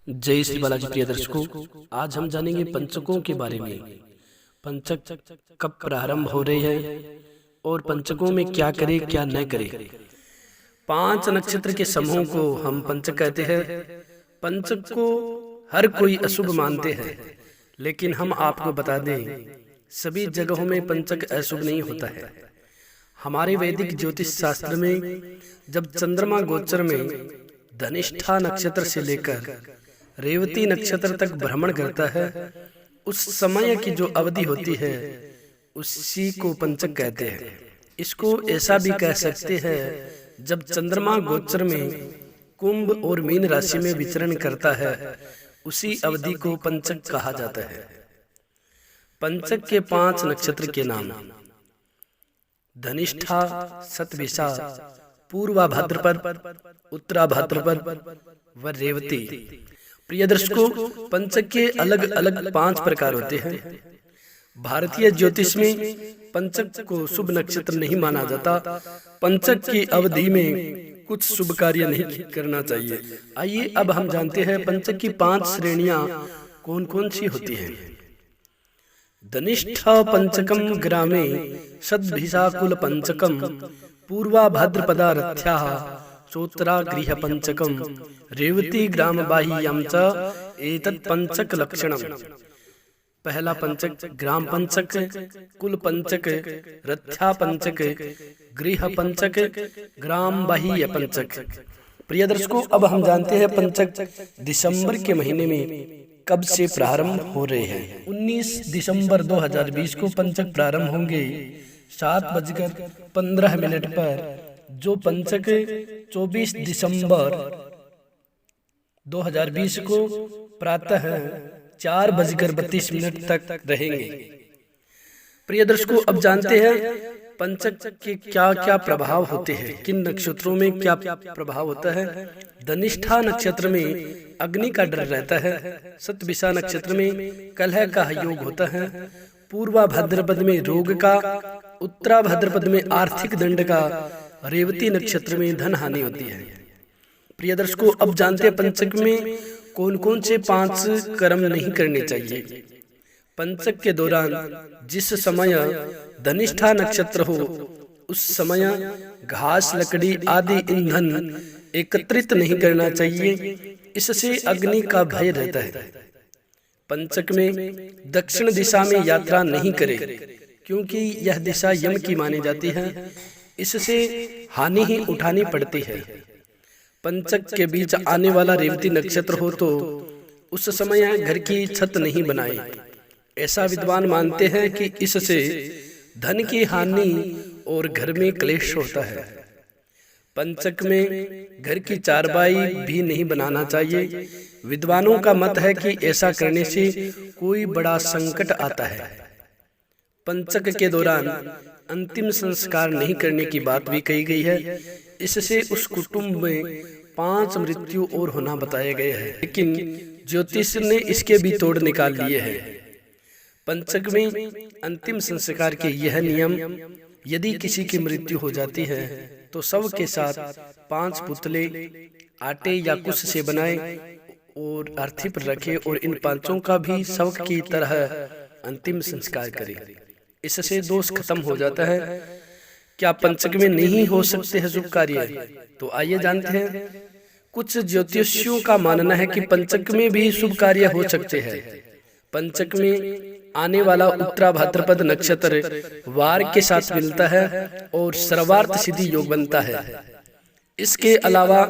जय श्री बालाजी प्रिय दर्शकों, आज हम जानेंगे पंचकों के बारे में। पंचक कब प्रारंभ हो रहे हैं और पंचकों में क्या करें क्या न करें। 5 नक्षत्र के समूह को हम पंचक कहते हैं। पंचक को हर कोई अशुभ मानते हैं, लेकिन हम आपको बता दें सभी जगहों में पंचक अशुभ नहीं होता है। हमारे वैदिक ज्योतिष शास्त्र में जब चंद्रमा गोचर में धनिष्ठा नक्षत्र से लेकर रेवती नक्षत्र तक भ्रमण करता है, उस समय की जो अवधि होती है उसी को पंचक कहते हैं। इसको ऐसा भी कह सकते हैं, जब चंद्रमा गोचर में कुंभ और मीन राशि में विचरण करता है उसी अवधि को पंचक कहा जाता है। पंचक के 5 नक्षत्र के नाम: धनिष्ठा, शतभिषा, पूर्वा भाद्रपद, उत्तरा भाद्रपद व रेवती। प्रिय दर्शकों, पंचक के अलग अलग 5 प्रकार होते हैं। भारतीय ज्योतिष में पंचक को शुभ नक्षत्र नहीं माना जाता। पंचक की अवधि में कुछ शुभ कार्य नहीं करना चाहिए। आइए अब हम जानते हैं पंचक की 5 श्रेणियां कौन कौन सी होती हैं। धनिष्ठा पंचकम ग्रामे, शतभिषा कुल पंचकम, पूर्वा भाद्रपदा रथ्याः, चोत्तरा गृह पंचकम, रेवती ग्राम बाह्यम च एतत् पंचक लक्षणम। पहला पंचक ग्राम पंचक, कुल पंचक, रथ्या पंचक, गृह पंचक, ग्राम बाह्य पंचक। प्रिय दर्शकों, अब हम जानते हैं पंचक दिसंबर के महीने में कब से प्रारंभ हो रहे हैं। 19 दिसंबर 2020 को पंचक प्रारंभ होंगे 7:15 पर, जो पंचक 24 दिसंबर 2020 को प्रातः 4:32 तक रहेंगे। प्रिय दर्शकों, अब जानते हैं पंचक के क्या क्या प्रभाव होते हैं, किन नक्षत्रों में क्या प्रभाव होता है। धनिष्ठा नक्षत्र में अग्नि का डर रहता है, शतभिषा नक्षत्र में कलह का योग होता है, पूर्वा भाद्रपद में रोग का, उत्तरा भाद्रपद में आर्थिक दंड का, रेवती नक्षत्र में धन हानि होती है। प्रिय दर्शकों, अब जानते हैं पंचक में कौन कौन से 5 कर्म नहीं करने चाहिए। पंचक के दौरान जिस समय धनिष्ठा नक्षत्र हो उस समय घास, लकड़ी आदि ईंधन एकत्रित नहीं करना चाहिए, इससे अग्नि का भय रहता है। पंचक में दक्षिण दिशा में यात्रा नहीं करें, क्योंकि यह दिशा यम की मानी जाती है, इससे हानि ही उठानी पड़ती है। पंचक के बीच आने वाला रेवती नक्षत्र हो तो उस समय घर की छत नहीं बनाए। ऐसा विद्वान मानते हैं कि इससे धन की हानि और घर में क्लेश होता है। पंचक में घर की चारपाई भी नहीं बनाना चाहिए। विद्वानों का मत है कि ऐसा करने से कोई बड़ा संकट आता है। पंचक के दौरान अंतिम संस्कार नहीं करने की बात भी कही गई है, इससे उस कुटुंब में 5 मृत्यु और होना बताया गया है, लेकिन ज्योतिष ने इसके भी तोड़ निकाल लिए हैं। पंचक में अंतिम संस्कार के यह नियम: यदि किसी की मृत्यु हो जाती है तो शव के साथ 5 पुतले आटे या कुश से बनाए और अर्थी पर रखे और इन 5 का भी शव की तरह अंतिम संस्कार करें। इससे दोष खत्म हो जाता है। क्या पंचक में नहीं हो सकते हैं शुभ कार्य? तो आइए जानते हैं। कुछ ज्योतिषियों का मानना है कि पंचक में भी शुभ कार्य हो सकते हैं। पंचक में आने वाला उत्तरा भाद्रपद नक्षत्र वार के साथ मिलता है और सर्वार्थ सिद्धि योग बनता है। इसके अलावा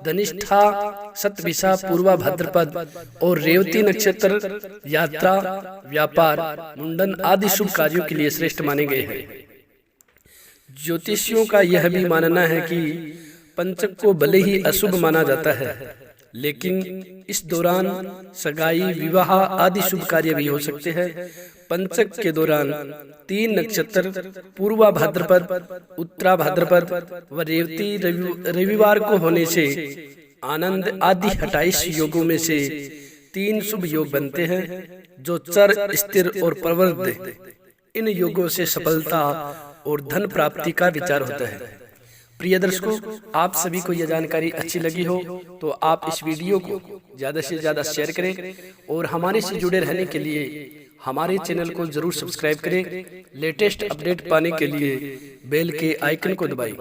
धनिष्ठा, शतभिषा, पूर्वा भाद्रपद और रेवती नक्षत्र यात्रा, व्यापार, मुंडन आदि शुभ कार्यों के लिए श्रेष्ठ माने गए हैं। ज्योतिषियों का यह भी मानना है कि पंचक को भले ही अशुभ माना जाता है, लेकिन इस दौरान सगाई, विवाह आदि शुभ कार्य भी हो सकते हैं। पंचक के दौरान 3 नक्षत्र पूर्वा भाद्रपद, उत्तरा भाद्रपद व रेवती रविवार को होने से आनंद आदि 28 योगों में से 3 शुभ योग बनते हैं, जो चर, स्थिर और प्रवृद्ध। इन योगों से सफलता और धन प्राप्ति का विचार होता है। प्रिय दर्शकों, आप सभी को यह जानकारी अच्छी लगी हो तो आप इस वीडियो को ज़्यादा से ज़्यादा शेयर करें और हमारे से जुड़े रहने के लिए हमारे चैनल को जरूर सब्सक्राइब करें। लेटेस्ट अपडेट पाने के लिए बेल के आइकन को दबाएं।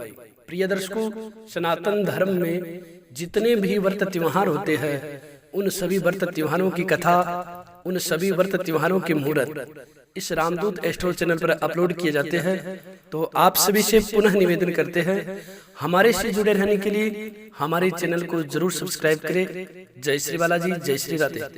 प्रिय दर्शकों, सनातन धर्म में जितने भी व्रत त्योहार होते हैं उन सभी व्रत त्योहारों की कथा, उन सभी व्रत त्योहारों के मुहूर्त इस रामदूत एस्ट्रो चैनल पर अपलोड किए जाते हैं। तो आप सभी से पुनः निवेदन करते हैं, हमारे से जुड़े रहने के लिए हमारे चैनल को जरूर सब्सक्राइब करें। जय श्री बालाजी, जय श्री राधे।